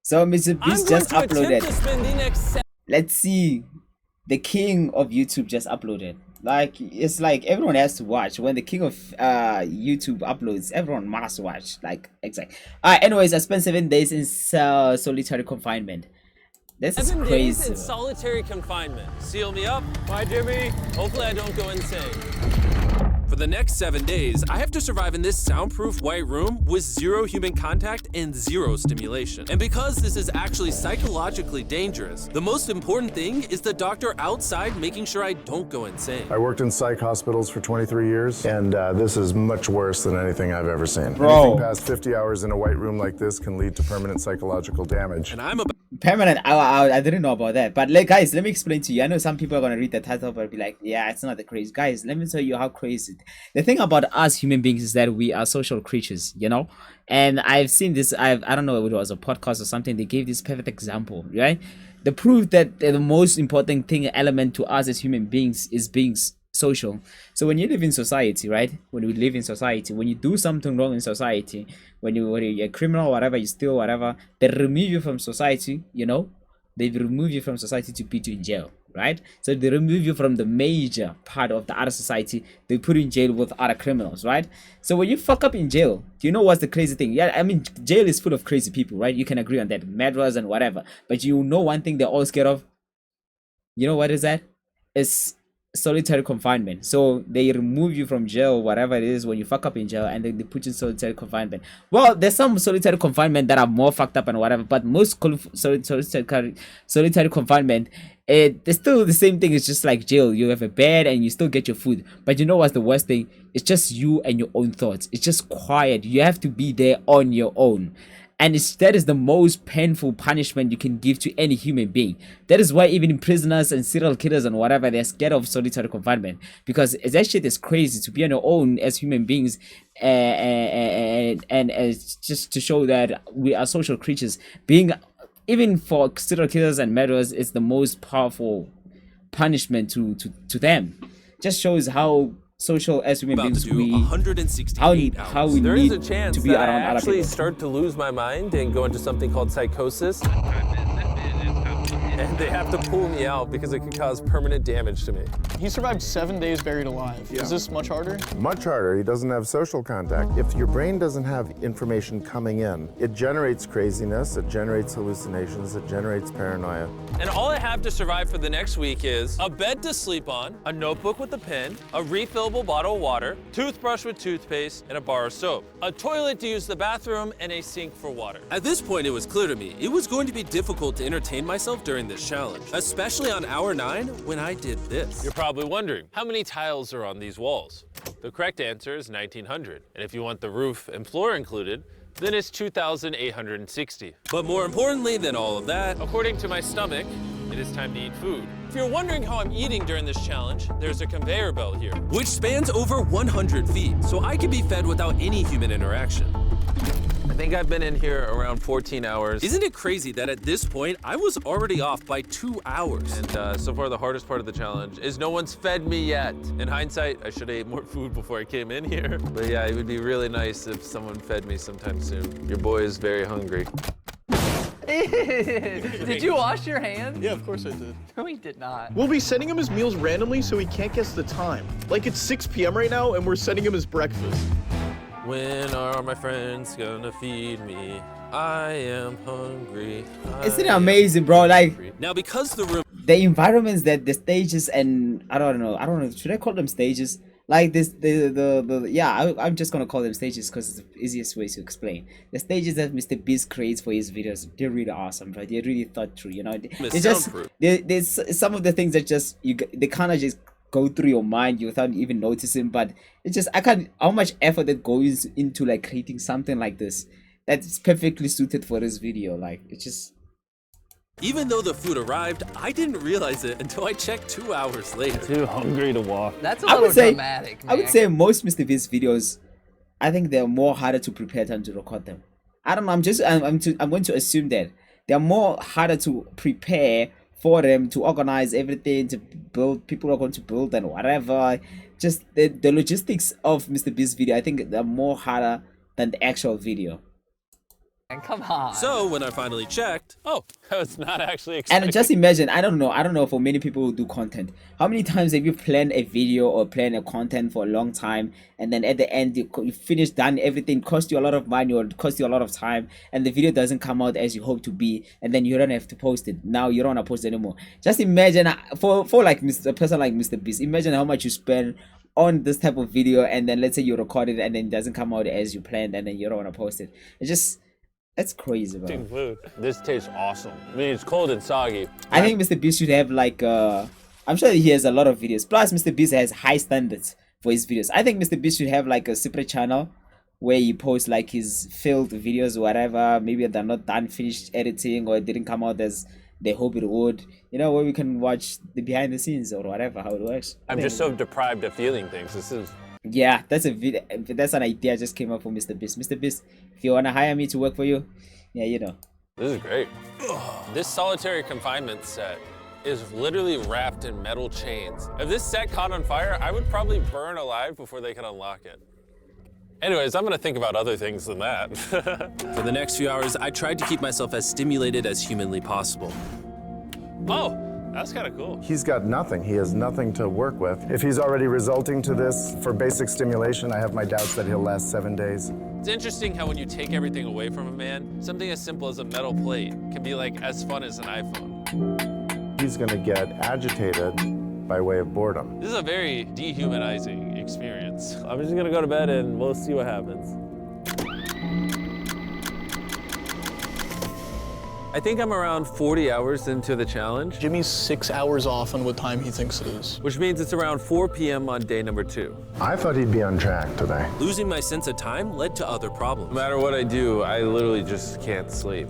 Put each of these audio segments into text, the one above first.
So Mr. I'm Beast going just to attempt uploaded. to spend the next Let's see. The king of YouTube just uploaded. Like, it's like everyone has to watch. When the king of YouTube uploads, everyone must watch. Like, exactly. Alright, anyways, I spent 7 days in solitary confinement. This is 7 days crazy. in solitary confinement. Seal me up. Bye, Jimmy. Hopefully I don't go insane. For the next 7 days, I have to survive in this soundproof white room with 0 human contact and 0 stimulation. And because this is actually psychologically dangerous, the most important thing is the doctor outside making sure I don't go insane. I worked in psych hospitals for 23 years, and this is much worse than anything I've ever seen. Bro. Anything past 50 hours in a white room like this can lead to permanent psychological damage. And I'm about Permanent. I didn't know about that. But like, guys, let me explain to you. I know some people are gonna read the title but be like, yeah, it's not the crazy. Guys, let me tell you how crazy. The thing about us human beings is that we are social creatures, you know. And I've seen this. I don't know if it was a podcast or something. They gave this perfect example, right? The proof that the most important thing element to us as human beings is being social. So when you live in society, right? When we live in society, when you do something wrong in society, when you're a criminal, whatever, you steal, whatever, they remove you from society, you know. They remove you from society to put you in jail, right? So they remove you from the major part of the other society. They put you in jail with other criminals, right? So when you fuck up in jail, do you know what's the crazy thing? Yeah, I mean, jail is full of crazy people, right? You can agree on that, murderers and whatever. But you know one thing they're all scared of? You know what is that? It's solitary confinement. So they remove you from jail, whatever it is, when you fuck up in jail, and then they put you in solitary confinement. Well, there's some solitary confinement that are more fucked up and whatever, but most solitary confinement, it's still the same thing. It's just like jail. You have a bed and you still get your food. But you know what's the worst thing? It's just you and your own thoughts. It's just quiet. You have to be there on your own. And that is the most painful punishment you can give to any human being. That is why even prisoners and serial killers and whatever, they're scared of solitary confinement. Because that shit is crazy to be on your own as human beings. And just to show that we are social creatures. Being, even for serial killers and murderers, is the most powerful punishment to them. Just shows how social as human to beings do we 168 how hours. we There need is a chance to be that I around other actually people. start to lose my mind and go into something called psychosis. And they have to pull me out because it can cause permanent damage to me. He survived 7 days buried alive. Is this much harder? Much harder. He doesn't have social contact. If your brain doesn't have information coming in, it generates craziness, it generates hallucinations, it generates paranoia. And all I have to survive for the next week is a bed to sleep on, a notebook with a pen, a refillable bottle of water, toothbrush with toothpaste, and a bar of soap, a toilet to use the bathroom, and a sink for water. At this point, it was clear to me it was going to be difficult to entertain myself during this challenge, especially on hour 9 when I did this. You're probably wondering, how many tiles are on these walls? The correct answer is 1,900. And if you want the roof and floor included, then it's 2,860. But more importantly than all of that, According to my stomach, it is time to eat food. If you're wondering how I'm eating during this challenge, there's a conveyor belt here. which spans over 100 feet, so I can be fed without any human interaction. I think I've been in here around 14 hours. Isn't it crazy that at this point, I was already off by 2 hours? And so far, the hardest part of the challenge is no one's fed me yet. In hindsight, I should have ate more food before I came in here. But yeah, it would be really nice if someone fed me sometime soon. Your boy is very hungry. Did you wash your hands? Yeah, of course I did. No, he did not. We'll be sending him his meals randomly so he can't guess the time. Like it's 6 p.m. right now and we're sending him his breakfast. When are my friends gonna feed me? I am hungry. Isn't it amazing, bro? Like, Now, because the room the environments, that the stages, and I don't know, should I call them stages? Like this, I'm just gonna call them stages because it's the easiest way to explain. The stages that MrBeast creates for his videos, they're really awesome, right? They're really thought through, you know. It's just soundproof. there's some of the things that just they kind of just go through your mind without even noticing. But it's just, I can't, how much effort that goes into like creating something like this that's perfectly suited for this video. Like, it's just, even though the food arrived, I didn't realize it until I checked 2 hours later. Too hungry to walk. That's a I little would say, dramatic, man. I would say most MrBeast videos, I think they're more harder to prepare than to record them. I don't know. I'm going to assume that they're more harder to prepare for them, to organize everything, to build. People are going to build and whatever. Just the logistics of MrBeast video, I think they're more harder than the actual video. And come on. So when I finally checked, Oh, I was not actually expecting. And just imagine, I don't know for many people who do content, how many times have you planned a video or planned a content for a long time, and then at the end you finish, done everything, cost you a lot of money or cost you a lot of time, and the video doesn't come out as you hope to be, and then you don't have to post it. Now you don't want to post anymore. Just imagine for like a person like MrBeast, imagine how much you spend on this type of video, and then let's say you record it and then it doesn't come out as you planned, and then you don't want to post it. It's just, that's crazy, bro. Food. This tastes awesome. I mean, it's cold and soggy. I think MrBeast should have like I'm sure he has a lot of videos. Plus MrBeast has high standards for his videos. I think MrBeast should have like a separate channel where he posts like his failed videos or whatever. Maybe they're not done, finished editing, or it didn't come out as they hope it would. You know, where we can watch the behind the scenes or whatever, how it works. I'm just so deprived of feeling things. This is. Yeah, that's a video. That's an idea just came up for MrBeast. MrBeast, if you wanna hire me to work for you, yeah, you know. This is great. This solitary confinement set is literally wrapped in metal chains. If this set caught on fire, I would probably burn alive before they could unlock it. Anyways, I'm gonna think about other things than that. for the next few hours, I tried to keep myself as stimulated as humanly possible. Oh, that's kind of cool. He's got nothing. He has nothing to work with. If he's already resulting to this for basic stimulation, I have my doubts that he'll last 7 days. It's interesting how when you take everything away from a man, something as simple as a metal plate can be like as fun as an iPhone. He's gonna get agitated by way of boredom. This is a very dehumanizing experience. I'm just gonna go to bed and we'll see what happens. I think I'm around 40 hours into the challenge, Jimmy's 6 hours off on what time he thinks it is. which means it's around 4 p.m. on day number 2. I thought he'd be on track today. Losing my sense of time led to other problems. No matter what I do, I literally just can't sleep.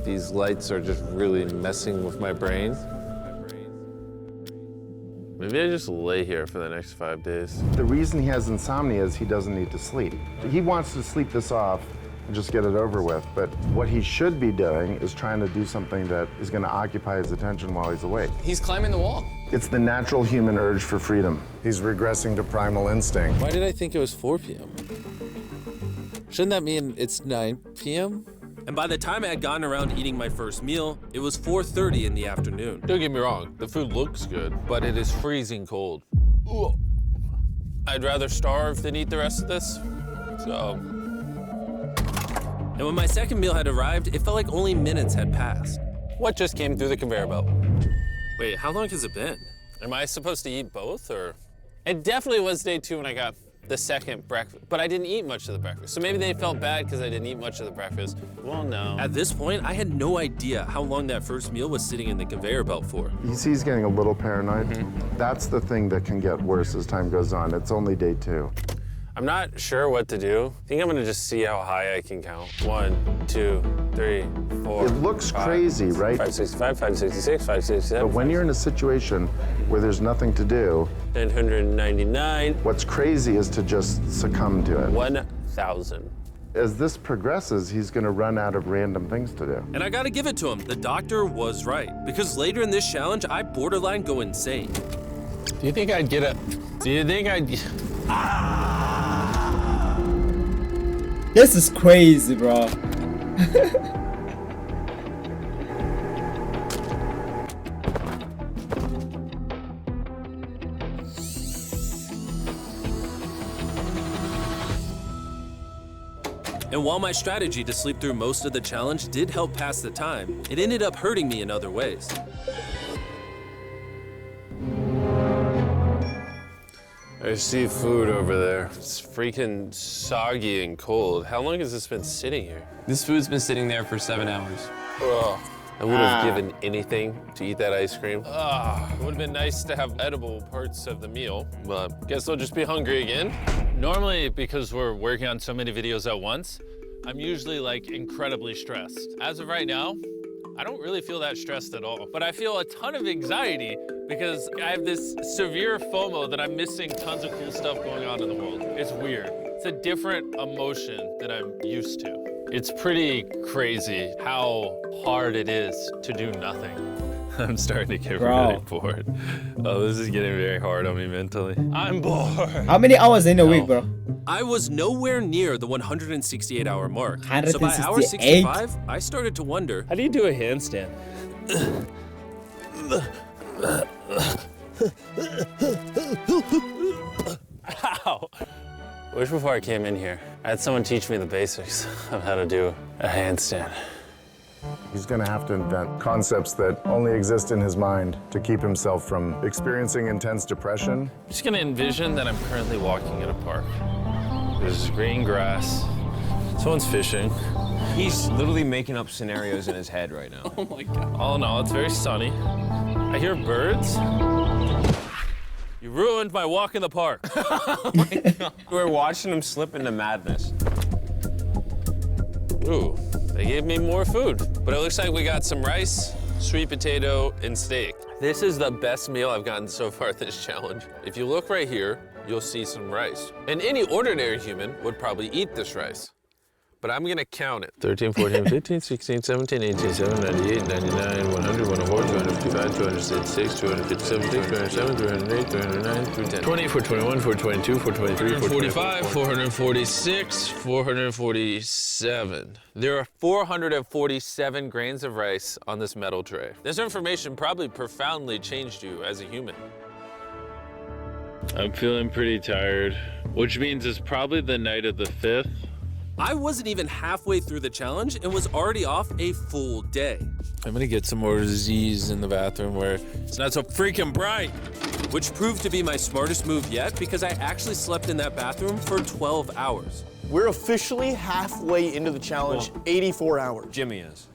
These lights are just really messing with my brain. Maybe I just lay here for the next 5 days. The reason he has insomnia is he doesn't need to sleep. He wants to sleep this off and just get it over with, but what he should be doing is trying to do something that is going to occupy his attention while he's awake. He's climbing the wall. It's the natural human urge for freedom. He's regressing to primal instinct. Why did I think it was 4 p.m.? Shouldn't that mean it's 9 p.m.? And by the time I had gotten around eating my first meal, it was 4:30 in the afternoon. Don't get me wrong, the food looks good, but it is freezing cold. Ugh. I'd rather starve than eat the rest of this, so. And when my second meal had arrived, it felt like only minutes had passed. What just came through the conveyor belt? Wait, how long has it been? Am I supposed to eat both, or? It definitely was day 2 when I got the second breakfast, but I didn't eat much of the breakfast. So maybe they felt bad because I didn't eat much of the breakfast. Well, no. At this point, I had no idea how long that first meal was sitting in the conveyor belt for. You see he's getting a little paranoid? That's the thing that can get worse as time goes on. It's only day 2. I'm not sure what to do. I think I'm gonna just see how high I can count. 1, 2, 3, 4. It looks crazy, right? 565, 566, 567. But when you're in a situation where there's nothing to do, 999, what's crazy is to just succumb to it. 1,000. As this progresses, he's going to run out of random things to do. And I gotta give it to him, the doctor was right. Because later in this challenge, I borderline go insane. Do you think I'd get a? Do you think I'd? This is crazy, bro. And while my strategy to sleep through most of the challenge did help pass the time, it ended up hurting me in other ways. I see food over there. It's freaking soggy and cold. How long has this been sitting here? This food's been sitting there for 7 hours. Ugh. I would have given anything to eat that ice cream. It would have been nice to have edible parts of the meal, but guess I'll just be hungry again. Normally, because we're working on so many videos at once, I'm usually like incredibly stressed. As of right now, I don't really feel that stressed at all, but I feel a ton of anxiety because I have this severe FOMO that I'm missing tons of cool stuff going on in the world. It's weird. It's a different emotion than I'm used to. It's pretty crazy how hard it is to do nothing. I'm starting to get Bro. really bored. Oh, this is getting very hard on me mentally. I'm bored. How many hours in a week, bro? I was nowhere near the 168-hour mark. So by hour 168? 65, I started to wonder, How do you do a handstand? Ow. Wish before I came in here, I had someone teach me the basics of how to do a handstand. He's going to have to invent concepts that only exist in his mind to keep himself from experiencing intense depression. I'm just gonna envision that I'm currently walking in a park. There's green grass. Someone's fishing. He's literally making up scenarios in his head right now. Oh my God. All in all, it's very sunny. I hear birds. You ruined my walk in the park. We're watching him slip into madness. Ooh, they gave me more food. But it looks like we got some rice, sweet potato, and steak. This is the best meal I've gotten so far this challenge. If you look right here, you'll see some rice. And any ordinary human would probably eat this rice. But I'm gonna count it. 13, 14, 15, 16, 17, 18, 17, 98, 99, 100, 104, 255, 266, 257, 207, 208, 209, 210. 20, 421, 422, 423, 445, 446, 447. There are 447 grains of rice on this metal tray. This information probably profoundly changed you as a human. I'm feeling pretty tired, which means it's probably the night of the 5th. I wasn't even halfway through the challenge and was already off a full day. I'm gonna get some more Z's in the bathroom where it's not so freaking bright. Which proved to be my smartest move yet because I actually slept in that bathroom for 12 hours. We're officially halfway into the challenge, 84 hours. Jimmy is.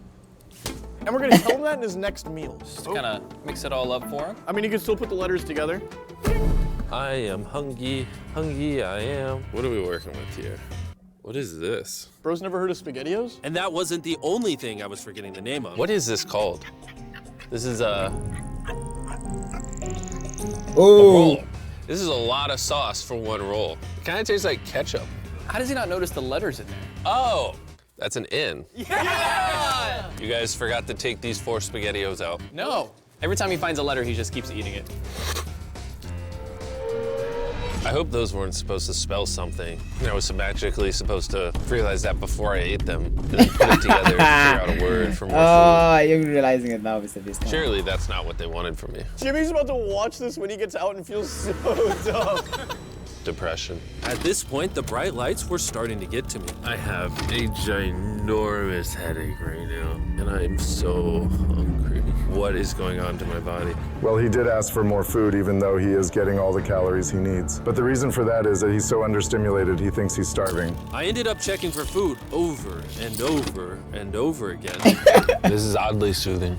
And we're gonna tell him that in his next meal. Just to kind of mix it all up for him. I mean, you can still put the letters together. I am hungry, hungry I am. What are we working with here? What is this? Bro's never heard of SpaghettiOs? And that wasn't the only thing I was forgetting the name of. What is this called? This is a Oh, roll. This is a lot of sauce for one roll. It kind of tastes like ketchup. How does he not notice the letters in there? Oh, that's an N. Yeah! You guys forgot to take these 4 SpaghettiOs out. No. Every time he finds a letter, he just keeps eating it. I hope those weren't supposed to spell something. I was magically supposed to realize that before I ate them, and then put it together and figure out a word for more oh, you're realizing it now, MrBeast. food. Surely that's not what they wanted from me. Jimmy's about to watch this when he gets out and feels so dumb. Depression. At this point, the bright lights were starting to get to me. I have a ginormous headache right now, and I'm so hungry. What is going on to my body? Well, he did ask for more food, even though he is getting all the calories he needs. But the reason for that is that he's so understimulated, he thinks he's starving. I ended up checking for food over and over and over again. This is oddly soothing.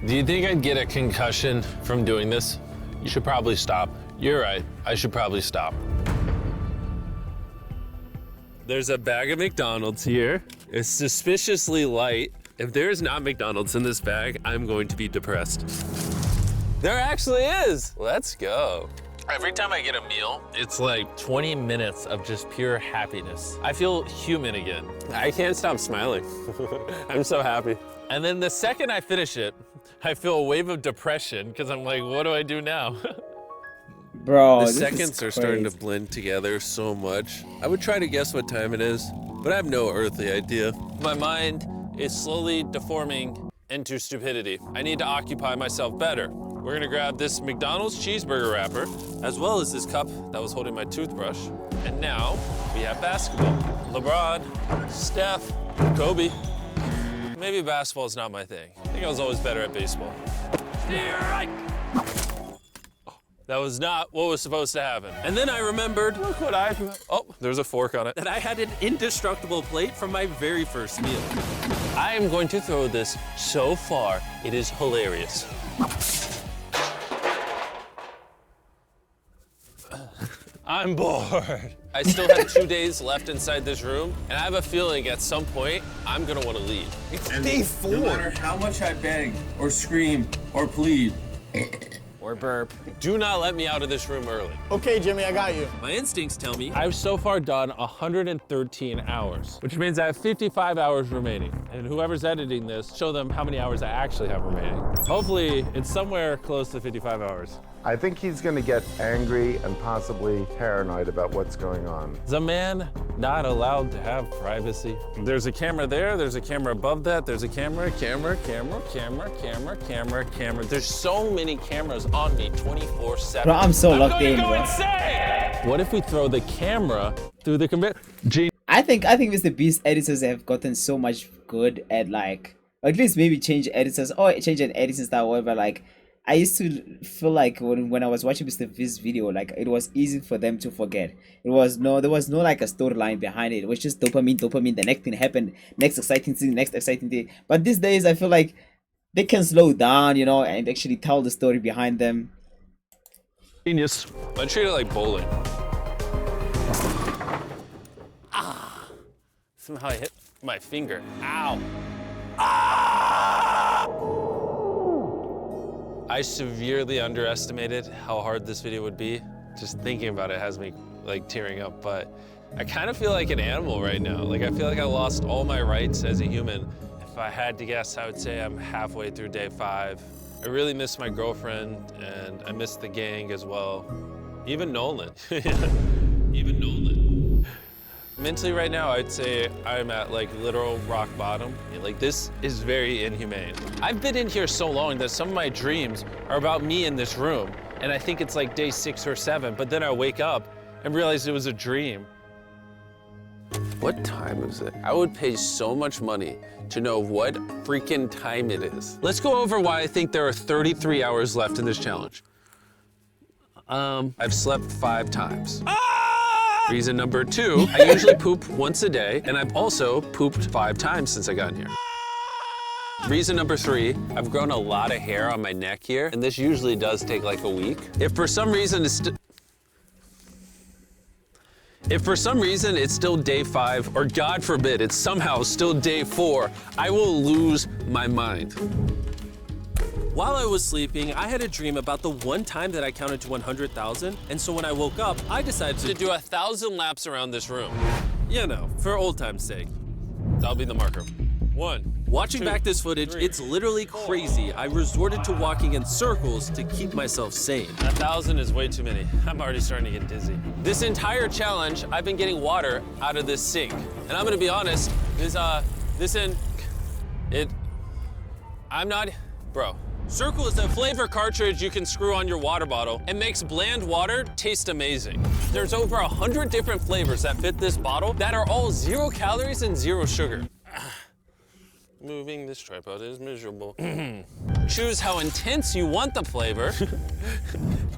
Do you think I'd get a concussion from doing this? You should probably stop. You're right, I should probably stop. There's a bag of McDonald's here. It's suspiciously light. If there is not McDonald's in this bag, I'm going to be depressed. There actually is. Let's go. Every time I get a meal, it's like 20 minutes of just pure happiness. I feel human again. I can't stop smiling. I'm so happy. And then the second I finish it, I feel a wave of depression because I'm like, what do I do now? Bro, The this is seconds are starting to crazy. blend together so much. I would try to guess what time it is, but I have no earthly idea. My mind is slowly deforming into stupidity. I need to occupy myself better. We're gonna grab this McDonald's cheeseburger wrapper, as well as this cup that was holding my toothbrush. And now we have basketball. LeBron, Steph, Kobe. Maybe basketball is not my thing. I think I was always better at baseball. That was not what was supposed to happen. And then I remembered, look what oh, there's a fork on it. That I had an indestructible plate from my very first meal. I am going to throw this so far, it is hilarious. I'm bored. I still have 2 days left inside this room, and I have a feeling at some point, I'm gonna wanna leave. It's day 4. No matter how much I beg or scream or plead, or burp. Do not let me out of this room early. Okay, Jimmy, I got you. My instincts tell me I've so far done 113 hours, which means I have 55 hours remaining. And whoever's editing this, show them how many hours I actually have remaining. Hopefully, it's somewhere close to 55 hours. I think he's going to get angry and possibly paranoid about what's going on. Is a man not allowed to have privacy? There's a camera there, there's a camera above that, there's a camera. There's so many cameras on me 24/7. Bro, I'm so locked in, Go bro. insane! What if we throw the camera through the conveyor? I think MrBeast editors have gotten so much good at like, or at least maybe change editors or change an editing style, whatever. Like, I used to feel like when I was watching MrBeast video, like it was easy for them to forget. There was no like a storyline behind it. It was just dopamine. The next thing happened, next exciting thing, next exciting thing. But these days, I feel like they can slow down, you know, and actually tell the story behind them. Genius. I treat it like bowling. Somehow I hit my finger. Ow. I severely underestimated how hard this video would be. Just thinking about it has me like tearing up, but I kind of feel like an animal right now. Like I feel like I lost all my rights as a human. If I had to guess, I would say I'm halfway through day 5. I really miss my girlfriend and I miss the gang as well. Even Nolan. Even Nolan. Mentally right now, I'd say I'm at like literal rock bottom. Like this is very inhumane. I've been in here so long that some of my dreams are about me in this room. And I think it's like day 6 or 7, but then I wake up and realize it was a dream. What time is it? I would pay so much money to know what freaking time it is. Let's go over why I think there are 33 hours left in this challenge. I've slept 5 times. Reason number 2, I usually poop once a day, and I've also pooped 5 times since I got in here. Reason number 3, I've grown a lot of hair on my neck here, and this usually does take like a week. If for some reason it's still day 5, or God forbid, it's somehow still day 4, I will lose my mind. While I was sleeping, I had a dream about the one time that I counted to 100,000, and so when I woke up, I decided to do 1,000 laps around this room. You know, for old time's sake. That'll be the marker. 1. Watching 2, back this footage, 3, it's literally crazy. I resorted to walking in circles to keep myself sane. 1,000 is way too many. I'm already starting to get dizzy. This entire challenge, I've been getting water out of this sink. And I'm gonna be honest, bro. Circle is a flavor cartridge you can screw on your water bottle and makes bland water taste amazing. There's over 100 different flavors that fit this bottle that are all 0 calories and 0 sugar. Moving this tripod is miserable. Choose how intense you want the flavor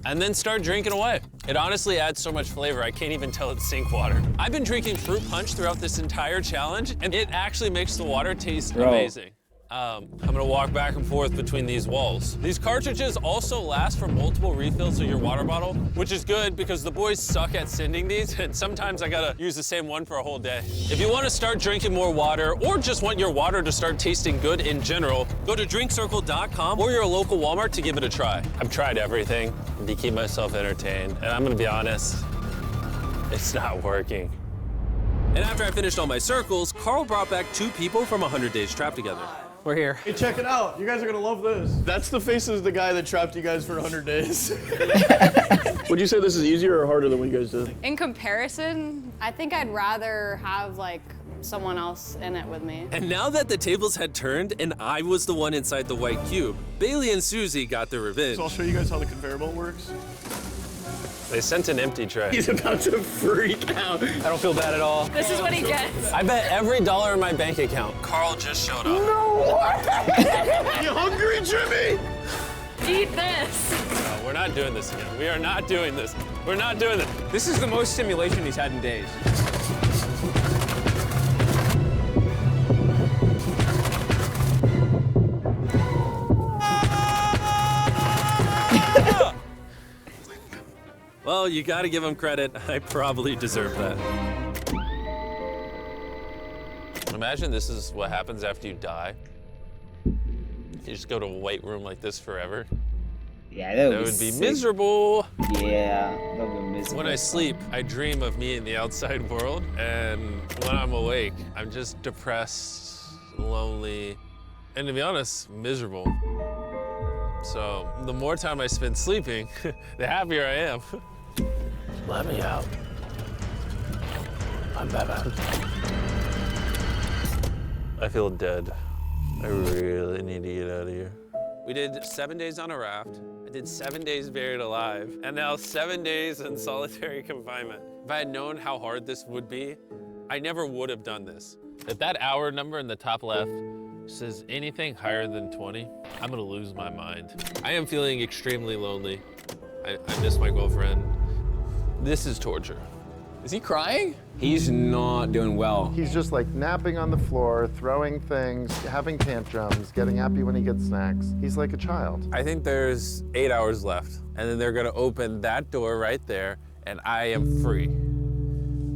and then start drinking away. It honestly adds so much flavor, I can't even tell it's sink water. I've been drinking fruit punch throughout this entire challenge and it actually makes the water taste amazing. I'm gonna walk back and forth between these walls. These cartridges also last for multiple refills of your water bottle, which is good because the boys suck at sending these, and sometimes I gotta use the same one for a whole day. If you wanna start drinking more water, or just want your water to start tasting good in general, go to drinkcircle.com or your local Walmart to give it a try. I've tried everything to keep myself entertained, and I'm gonna be honest, it's not working. And after I finished all my circles, Carl brought back 2 people from 100 Days Trapped Together. We're here. Hey, check it out. You guys are gonna love this. That's the face of the guy that trapped you guys for 100 days. Would you say this is easier or harder than what you guys did? In comparison, I think I'd rather have like someone else in it with me. And now that the tables had turned and I was the one inside the white cube, Bailey and Susie got their revenge. So I'll show you guys how the conveyor belt works. They sent an empty tray. He's about to freak out. I don't feel bad at all. This is what he gets. I bet every dollar in my bank account. Carl just showed up. No way! You hungry, Jimmy? Eat this. No, we're not doing this again. We are not doing this. We're not doing this. This is the most stimulation he's had in days. Well, you gotta give him credit. I probably deserve that. Imagine this is what happens after you die. You just go to a white room like this forever. Yeah, That would be sick. miserable. Yeah, that would be miserable. When I sleep, I dream of me in the outside world, and when I'm awake, I'm just depressed, lonely, and to be honest, miserable. So the more time I spend sleeping, the happier I am. Let me out. I'm Batman. I feel dead. I really need to get out of here. We did 7 days on a raft. I did 7 days buried alive, and now 7 days in solitary confinement. If I had known how hard this would be, I never would have done this. If that hour number in the top left says anything higher than 20, I'm gonna lose my mind. I am feeling extremely lonely. I miss my girlfriend. This is torture. Is he crying? He's not doing well. He's just like napping on the floor, throwing things, having tantrums, getting happy when he gets snacks. He's like a child. I think there's 8 hours left, and then they're gonna open that door right there, and I am free.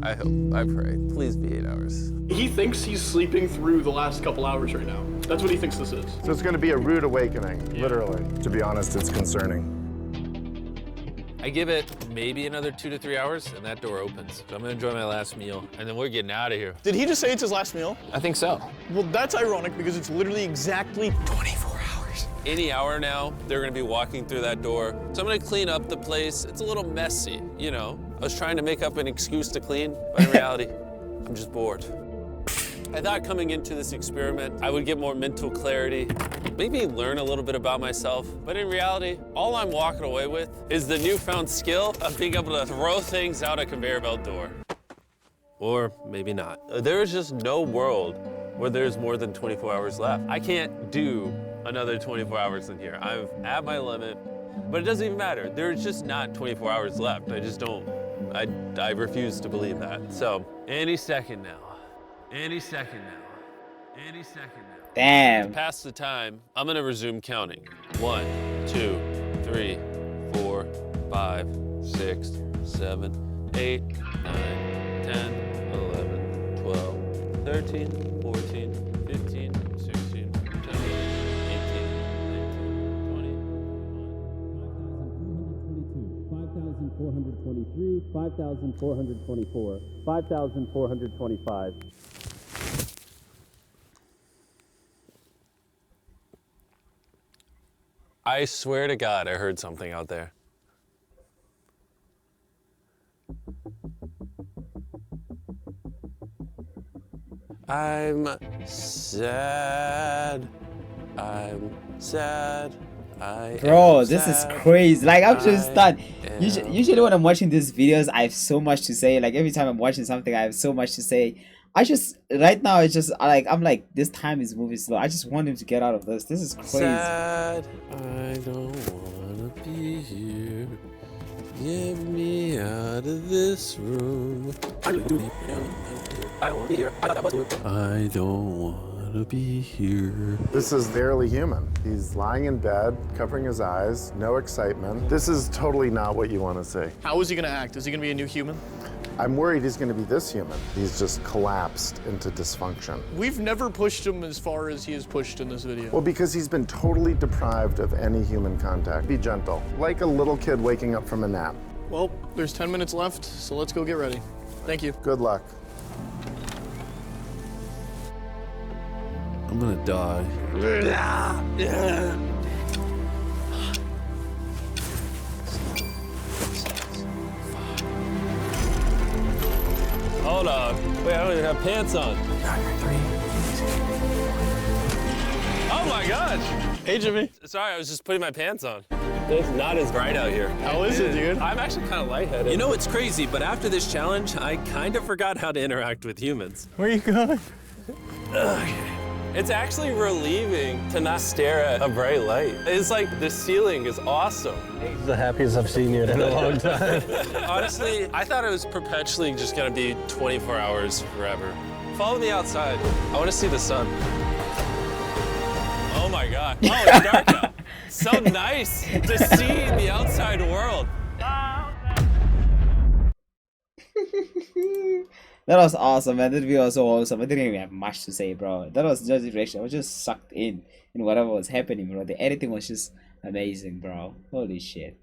I hope, I pray, please be 8 hours. He thinks he's sleeping through the last couple hours right now. That's what he thinks this is. So it's going to be a rude awakening, literally. To be honest, it's concerning. I give it maybe another 2 to 3 hours, and that door opens. So I'm gonna enjoy my last meal, and then we're getting out of here. Did he just say it's his last meal? I think so. Well, that's ironic because it's literally exactly 24 hours. Any hour now, they're gonna be walking through that door. So I'm gonna clean up the place. It's a little messy, you know. I was trying to make up an excuse to clean, but in reality, I'm just bored. I thought coming into this experiment, I would get more mental clarity, maybe learn a little bit about myself. But in reality, all I'm walking away with is the newfound skill of being able to throw things out a conveyor belt door. Or maybe not. There is just no world where there's more than 24 hours left. I can't do another 24 hours in here. I'm at my limit, but it doesn't even matter. There's just not 24 hours left. I just don't, I refuse to believe that. So any second now. Any second now. Any second now. Damn. Past the time, I'm gonna resume counting. 1, 2, 3, 4, 5, 6, 7, 8, 9, 10, 11, 12, 13, 14, 15, 16, 17, 18, 19, 20. 5,423, 5,424, 5,425. I swear to God, I heard something out there. I'm sad. I'm sad. Bro, this is crazy. Like, I'm just stunned. Usually when I'm watching these videos, I have so much to say. Like, every time I'm watching something, I have so much to say. I just, right now, it's just like, I'm like, this time is moving slow. I just want him to get out of this. This is crazy. Sad. I don't wanna be here. Get me out of this room. I don't wanna be here. This is barely human. He's lying in bed, covering his eyes, no excitement. This is totally not what you want to see. How is he gonna act? Is he gonna be a new human? I'm worried he's going to be this human. He's just collapsed into dysfunction. We've never pushed him as far as he is pushed in this video. Well, because he's been totally deprived of any human contact. Be gentle, like a little kid waking up from a nap. Well, there's 10 minutes left, so let's go get ready. Thank you. Good luck. I'm gonna die. Hold on. Wait, I don't even have pants on. Oh my gosh. Hey, Jimmy. Sorry, I was just putting my pants on. It's not as bright out here. How is it, dude? I'm actually kind of lightheaded. You know, it's crazy, but after this challenge, I kind of forgot how to interact with humans. Where are you going? It's actually relieving to not stare at a bright light. It's like the ceiling is awesome. It's the happiest I've seen you in a long time. Honestly, I thought it was perpetually just gonna be 24 hours forever. Follow me outside. I wanna see the sun. Oh my God. Oh, it's dark out. So nice to see the outside world. That was awesome, man. That video was so awesome. I didn't even have much to say, bro. That was just the reaction. I was just sucked in whatever was happening, bro. The editing was just Amazing, bro. Holy shit.